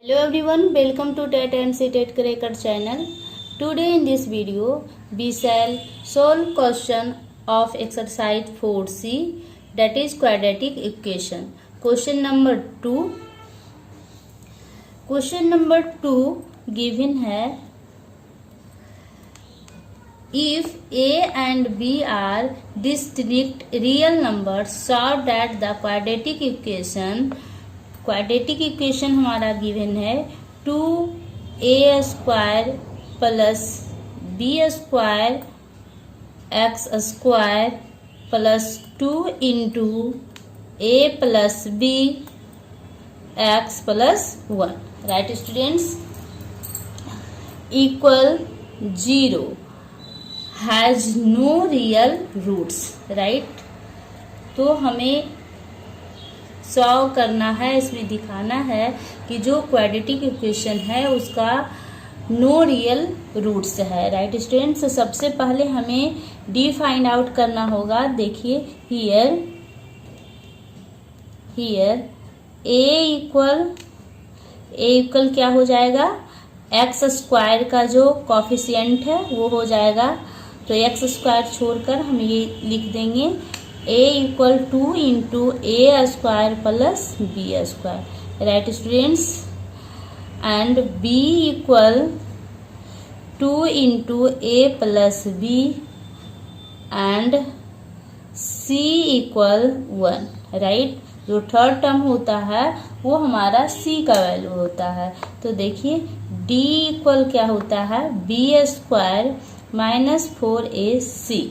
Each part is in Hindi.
Hello everyone, welcome to TET and CTET Cracker channel. Today in this video, we shall solve question of exercise 4C, that is quadratic equation. Question number 2. Question number 2 given है, if A and B are distinct real numbers, solve that the quadratic equation हमारा गिवन है 2a square plus B square X square plus 2 into A plus B X plus 1, right students, equal 0 has no real roots, right. तो हमें सॉल्व करना है, इसमें दिखाना है कि जो क्वाड्रेटिक इक्वेशन है उसका नो रियल रूट्स है, राइट स्टूडेंट्स। सबसे पहले हमें डी फाइंड आउट करना होगा। देखिए हियर ए इक्वल क्या हो जाएगा, एक्स स्क्वायर का जो कॉफिशिएंट है वो हो जाएगा, तो एक्स स्क्वायर छोड़कर हम ये लिख देंगे a equal 2 into A square plus B square, right students, and b equal 2 into A plus B and c equal 1, right. जो थर्ड टर्म होता है वो हमारा c का वैल्यू होता है। तो देखिए d इक्वल क्या होता है, b square minus 4ac,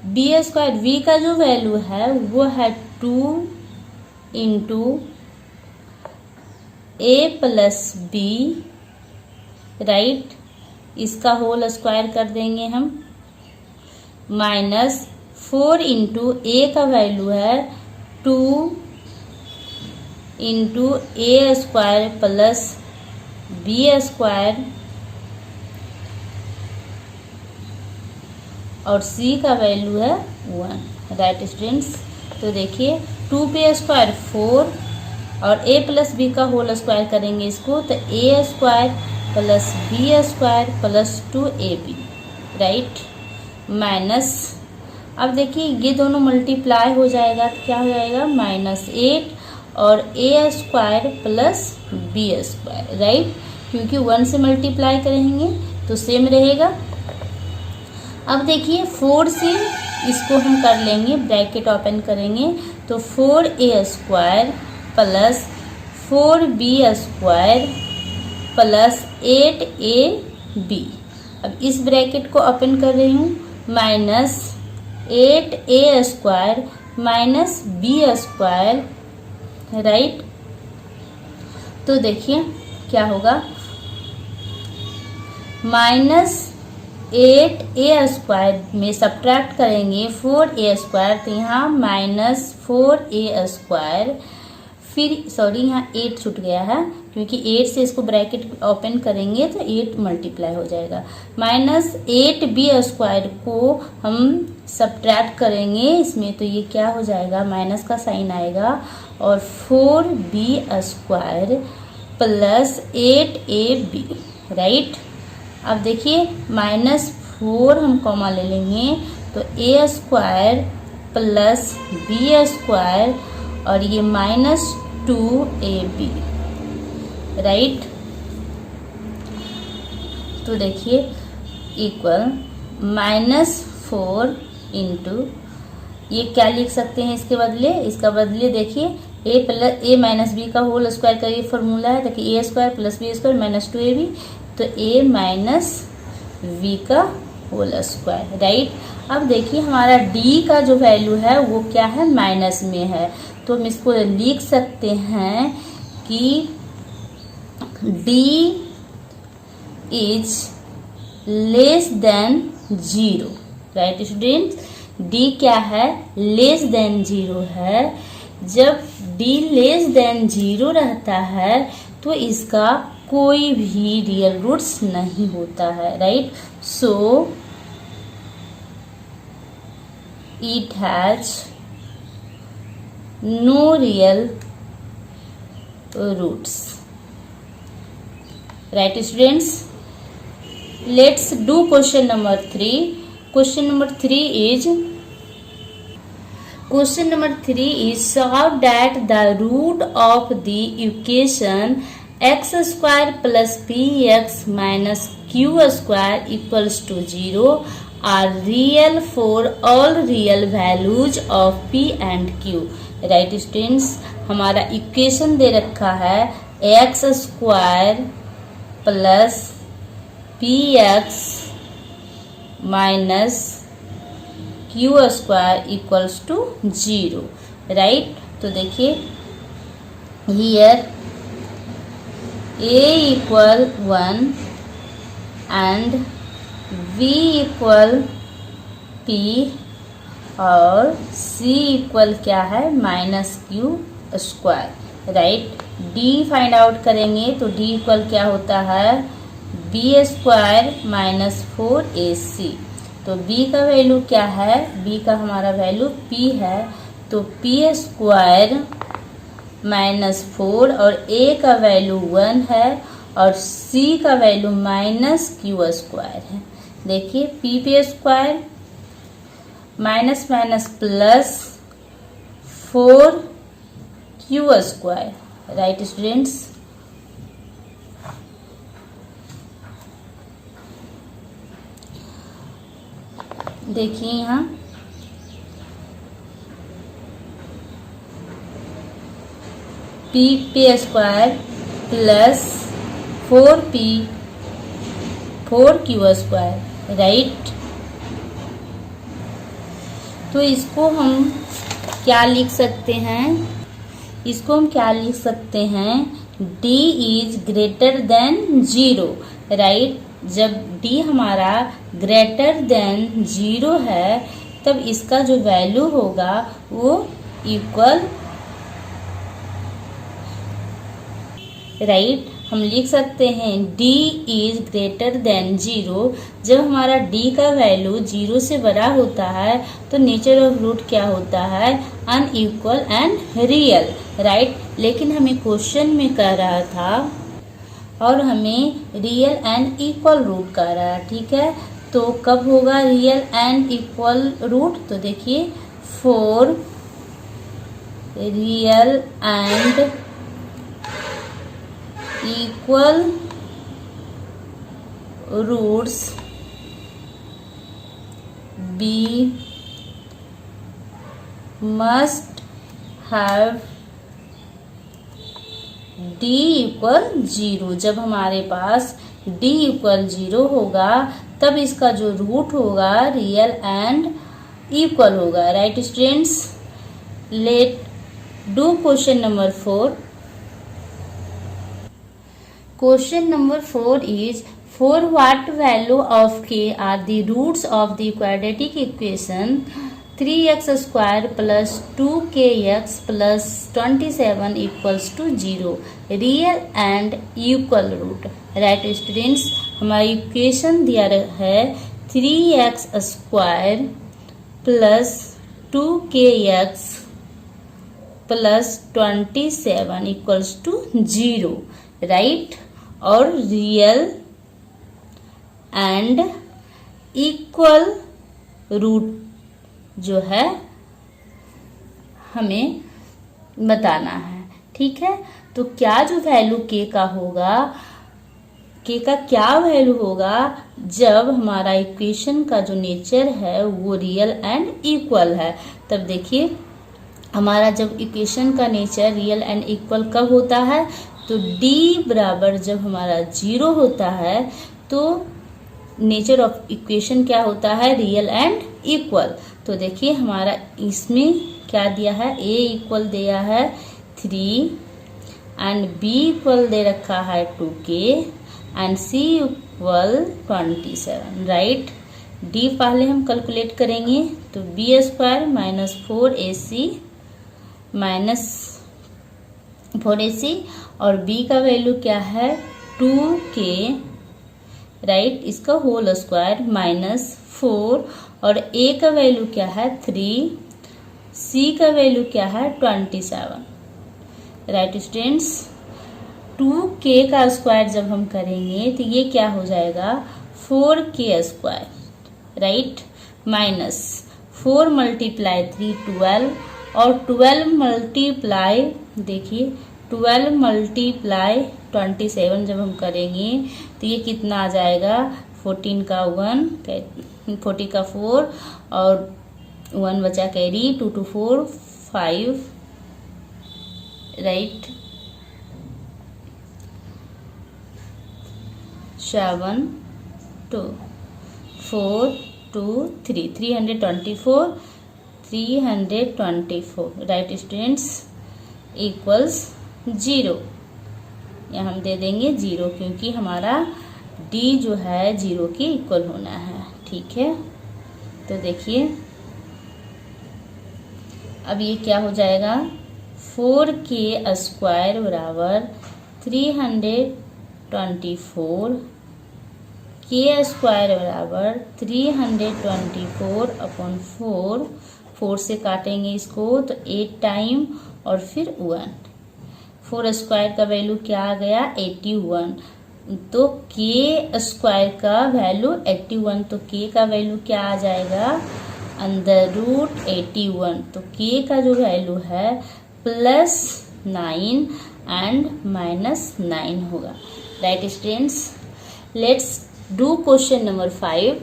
B square V का जो वैल्यू है वो है 2 into A plus B, right, इसका होल स्क्वायर कर देंगे हम, माइनस 4 इंटू ए का वैल्यू है 2 into A square plus B square और c का वैल्यू है 1, राइट स्टूडेंट्स। तो देखिए 2 पे स्क्वायर 4 और a प्लस बी का होल स्क्वायर करेंगे इसको, तो a square plus B square plus 2ab, right, minus, अब देखिए ये दोनों मल्टीप्लाई हो जाएगा तो क्या हो जाएगा, -8 और a square plus B square, right, क्योंकि 1 से मल्टीप्लाई करेंगे तो सेम रहेगा। अब देखिए 4 से इसको हम कर लेंगे, ब्रैकेट ओपन करेंगे, तो 4a square plus 4b square plus 8ab, अब इस ब्रैकेट को ओपन कर रही हूँ, minus 8a square minus b square, right. तो देखिए क्या होगा, माइनस 8a स्क्वायर में सब्ट्रैक्ट करेंगे 4a स्क्वायर, तो यहाँ माइनस 4a स्क्वायर, फिर सॉरी यहाँ 8 छूट गया है क्योंकि 8 से इसको ब्रैकेट ओपन करेंगे तो 8 मल्टीप्लाई हो जाएगा, माइनस 8b स्क्वायर को हम सब्ट्रैक्ट करेंगे इसमें, तो ये क्या हो जाएगा, माइनस का साइन आएगा, और 4b square plus 8ab, right. अब देखिए -4 हम कॉमा ले लेंगे, तो a square plus b square और ये -2ab, राइट। तो देखिए इक्वल -4 इंटू, ये क्या लिख सकते हैं इसके बदले, इसका बदले देखिए a माइनस बी का होल स्क्वायर का ये फॉर्मूला है, ताकि a square plus B square minus 2ab, तो a माइनस v का होल स्क्वायर, राइट। अब देखिए हमारा d का जो वैल्यू है वो क्या है, माइनस में है, तो हम इसको लिख सकते हैं कि d is less than 0, right students. d क्या है, लेस देन 0 है। जब d लेस देन 0 रहता है तो इसका कोई भी रियल रूट्स नहीं होता है, right. So it has no real roots. Right students, let's do question number 3. Question number 3 is solve that the root of the equation x square plus px minus q square equals to 0 are real for all real values of p and q. Right students, हमारा इक्वेशन दे रखा है X square plus P X minus Q square equals to 0. Right, तो देखिए here a equal 1 and v equal p और c इक्वल क्या है minus Q square. Right, d find out करेंगे तो d इक्वल क्या होता है b स्क्वायर माइनस 4ac. तो b का वैल्यू क्या है, b का हमारा वैल्यू p है, तो p स्क्वायर माइनस 4 और a का वैल्यू 1 है और c का वैल्यू माइनस क्यू स्क्वायर है. देखिए p square minus minus plus 4 Q square. Right students, देखिए यहाँ P square plus 4 Q square. Right, तो इसको हम क्या लिख सकते हैं, d is greater than 0. Right, जब d हमारा ग्रेटर देन 0 है तब इसका जो वैल्यू होगा वो इक्वल. राइट, हम लिख सकते हैं d इज ग्रेटर देन 0. जब हमारा d का वैल्यू 0 से बड़ा होता है तो नेचर ऑफ रूट क्या होता है अनइक्वल एंड रियल. राइट, लेकिन हमें क्वेश्चन में कह रहा था और हमें रियल एंड इक्वल रूट कह रहा है. ठीक है, तो कब होगा रियल एंड इक्वल रूट, तो देखिए for real and equal roots B must have d equal 0. जब हमारे पास d इक्वल 0 होगा तब इसका जो रूट होगा रियल एंड इक्वल होगा. Right students, let do question number 4. Question number 4 is for what value of k are the roots of the quadratic equation 3x square plus 2kx plus 27 equals to 0 real and equal root. Right students, हमारी इक्वेशन दिया है 3x square plus 2kx plus 27 equals to 0. Right, और रियल एंड इक्वल रूट जो है हमें बताना है. ठीक है, तो क्या जो वैल्यू k का होगा, k का क्या वैल्यू होगा जब हमारा इक्वेशन का जो नेचर है वो रियल एंड इक्वल है. तब देखिए हमारा जब इक्वेशन का नेचर रियल एंड इक्वल कब होता है, तो d बराबर जब हमारा 0 होता है तो नेचर ऑफ इक्वेशन क्या होता है रियल एंड इक्वल. तो देखिए हमारा इसमें क्या दिया है, a इक्वल दिया है 3 एंड b इक्वल दे रखा है 2k and c equal 27. Right, d पहले हम कैलकुलेट करेंगे तो b square minus 4ac minus 4ac और b का वैल्यू क्या है 2k. राइट, इसका होल स्क्वायर माइनस 4 और a का वैल्यू क्या है 3, c का वैल्यू क्या है 27. राइट स्टूडेंट्स, 2k का स्क्वायर जब हम करेंगे तो ये क्या हो जाएगा 4k square, right, minus 4 multiply 3 12 और 12 मल्टीप्लाई, देखिए 12 मल्टीप्लाई 27 जब हम करेंगे तो ये कितना आ जाएगा 14 का 1, 40 का 4 और 1 बचा carry, 2 2 4 5, right, 7 2 4 2 3 324 324, right students, equals 0। यहाँ हम दे देंगे 0 क्योंकि हमारा d जो है 0 के इक्वल होना है, ठीक है। तो देखिए अब ये क्या हो जाएगा 4k स्क्वायर बराबर 324, k स्क्वायर बराबर 324 अपॉन 4, 4 से काटेंगे इसको तो 8 टाइम और फिर 1, 4 स्क्वायर का वैल्यू क्या आ गया 81, तो k स्क्वायर का वैल्यू 81, तो k का वैल्यू क्या आ जाएगा अंडर रूट 81, तो k का जो वैल्यू है +9 एंड -9 होगा, right students. Let's do question number 5।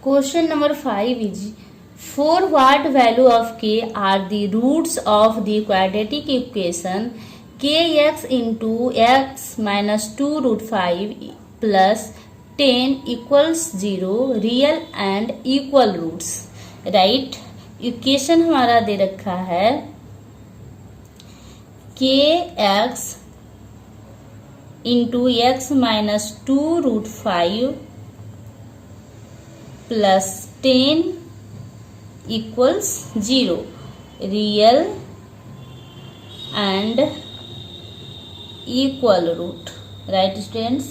Question number 5 is for what value of k are the roots of the quadratic equation kx into x minus 2 root 5 plus 10 equals 0 real and equal roots, right. Equation हमारा दे रखा है kx into x minus 2 root 5 plus 10 equals 0 real and equal root, right students.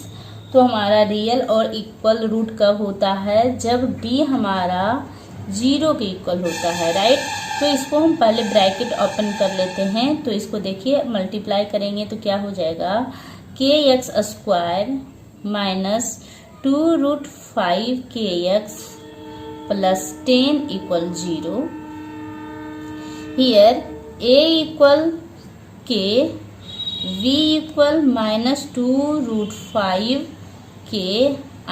तो हमारा रियल और इक्वल रूट कब होता है जब d हमारा 0 के इक्वल होता है, राइट। तो इसको हम पहले ब्रैकेट ओपन कर लेते हैं, तो इसको देखिए मल्टीप्लाई करेंगे तो क्या हो जाएगा kx square minus 2 root 5 kx plus 10 equal 0. Here a equal k, v equal minus 2 root 5 k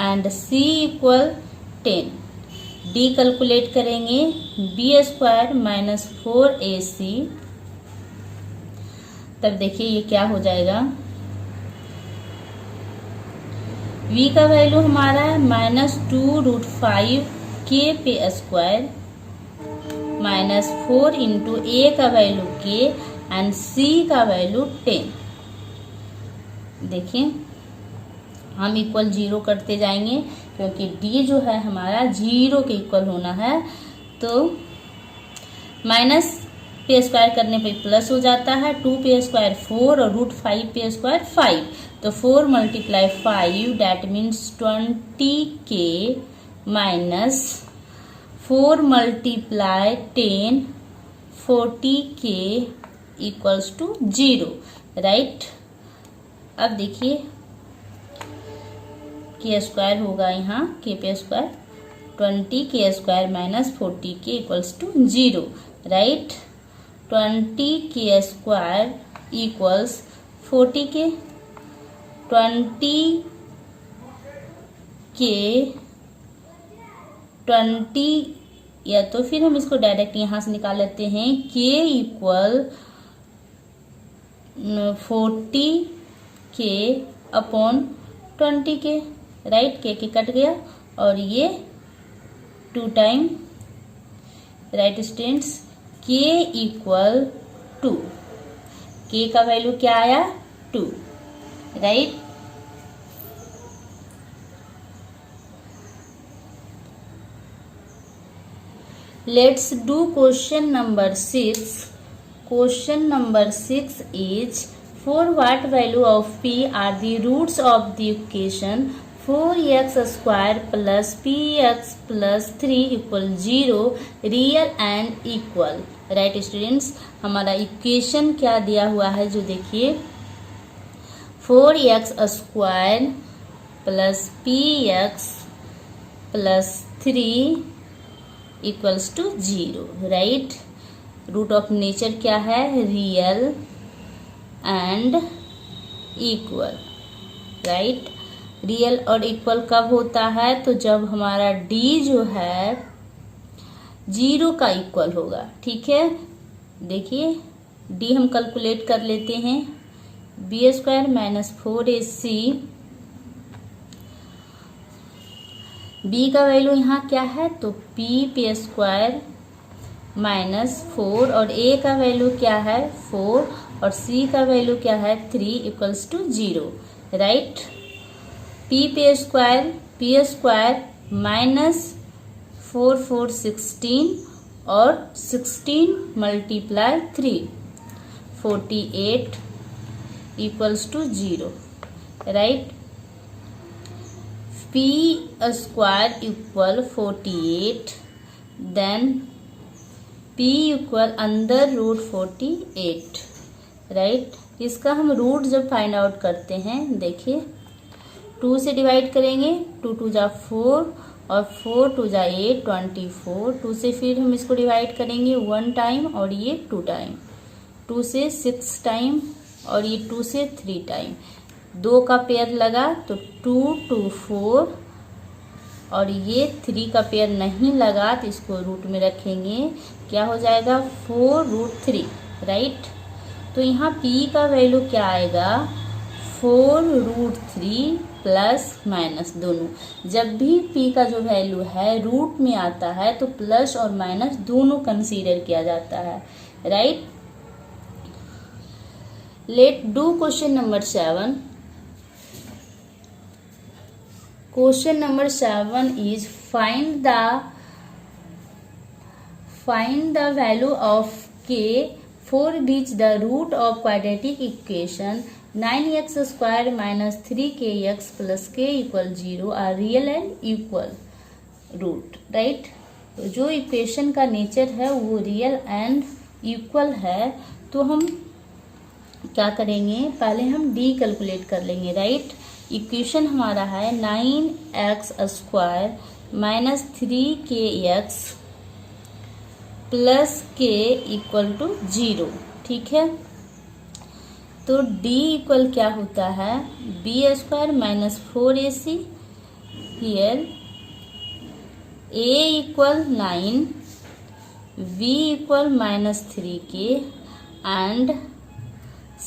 and c equal 10. d calculate करेंगे b स्क्वायर माइनस 4ac, तब देखिए ये क्या हो जाएगा v का वैल्यू हमारा है -2 रूट 5 k पे स्क्वायर माइनस 4 इंटू ए का वैल्यू k एंड c का वैल्यू 10। देखिए हम इक्वल 0 करते जाएंगे क्योंकि d जो है हमारा 0 के इक्वल होना है, तो माइनस पे स्क्वायर करने पे प्लस हो जाता है, 2 पे स्क्वायर 4 और रूट 5 पे स्क्वायर 5, तो 4 multiply 5 that means 20k minus 4 multiply 10 40k equals to 0, right. अब देखिए के स्क्वायर होगा यहाँ k पे square 20k square minus 40k equals to 0, right. 20k square equals 40k, 20 या तो फिर हम इसको डायरेक्ट यहाँ से निकाल लेते हैं k equal 40k upon 20k, right. k cut गया और ये 2 time, right students. k equal 2, k का वैल्यू क्या आया 2, right. Let's do question number 6. Question number 6 is for what value of p are the roots of the equation 4x square plus px plus 3 equal 0 real and equal, right students, हमारा इक्वेशन क्या दिया हुआ है जो देखिए 4x square plus px plus 3 equals to 0, right. Root of nature क्या है, real and equal, right. Real और इक्वल कब होता है, तो जब हमारा d जो है 0 का इक्वल होगा, ठीक है। देखिए d हम कैलकुलेट कर लेते हैं, B square minus 4ac, b का वैल्यू यहाँ क्या है, तो p स्क्वायर माइनस 4 और a का वैल्यू क्या है 4 और c का वैल्यू क्या है 3 equals to 0, right. p square minus 4 16 और 16 multiply 3 48 equals to 0, right. p square equal 48, then p equal अंदर रूट 48, राइट। इसका हम रूट जब फाइंड आउट करते हैं, देखिए 2 से डिवाइड करेंगे, 2 2 जा 4 और 4 2 जा 8 24, 2 से फिर हम इसको डिवाइड करेंगे 1 टाइम और ये 2 टाइम, 2 से 6 टाइम और ये 2 से 3 टाइम, 2 का पेयर लगा तो 2 2 4 और ये 3 का पेयर नहीं लगा तो इसको रूट में रखेंगे, क्या हो जाएगा 4 रूट 3, राइट। तो यहाँ p का वैल्यू क्या आएगा 4 रूट 3 प्लस माइनस दोनों। जब भी p का जो वैल्यू है रूट में आता है तो प्लस और माइनस दोनों कंसीडर किया जाता है, right. Let do question number 7। Question number 7 is find the value of k for which the root of quadratic equation 9x square minus 3kx plus k equal 0 are real and equal root, right। तो जो इक्वेशन का नेचर है वो रियल एंड इक्वल है, तो हम क्या करेंगे, पहले हम d कैलकुलेट कर लेंगे, राइट। इक्वेशन हमारा है 9x square minus 3kx plus k equal to 0, ठीक है। तो d इक्वल क्या होता है, b square minus 4ac, here a equal 9, v equal minus 3k and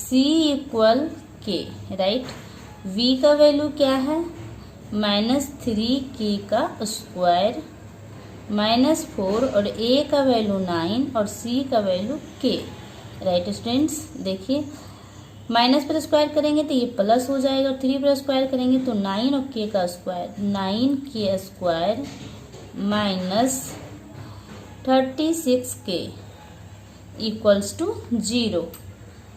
c equal k, right. v का वैल्यू क्या है माइनस 3k का स्क्वायर माइनस 4 और a का वैल्यू 9 और c का वैल्यू k, राइट स्टूडेंट्स। देखिए माइनस पर स्क्वायर करेंगे तो ये प्लस हो जाएगा और 3 पर स्क्वायर करेंगे तो 9 और k का square 9k square minus 36k equals to 0,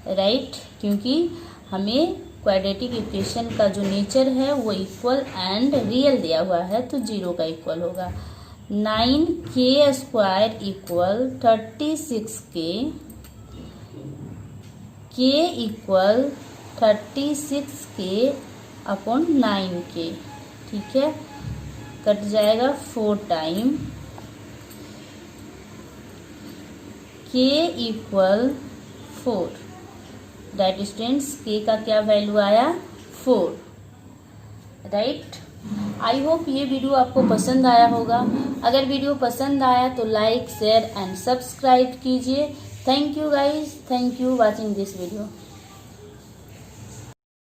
right. क्योंकि हमें क्वाड्रेटिक इक्वेशन का जो नेचर है वो इक्वल एंड रियल दिया हुआ है तो 0 का इक्वल होगा। 9k square equal 36k, k equal 36k upon 9k, ठीक है। कट जाएगा 4 time, k equal 4, right students. k का क्या वैल्यू आया 4, राइट। आई होप ये वीडियो आपको पसंद आया होगा। अगर वीडियो पसंद आया तो लाइक शेयर एंड सब्सक्राइब कीजिए। Thank you guys, thank you watching this video.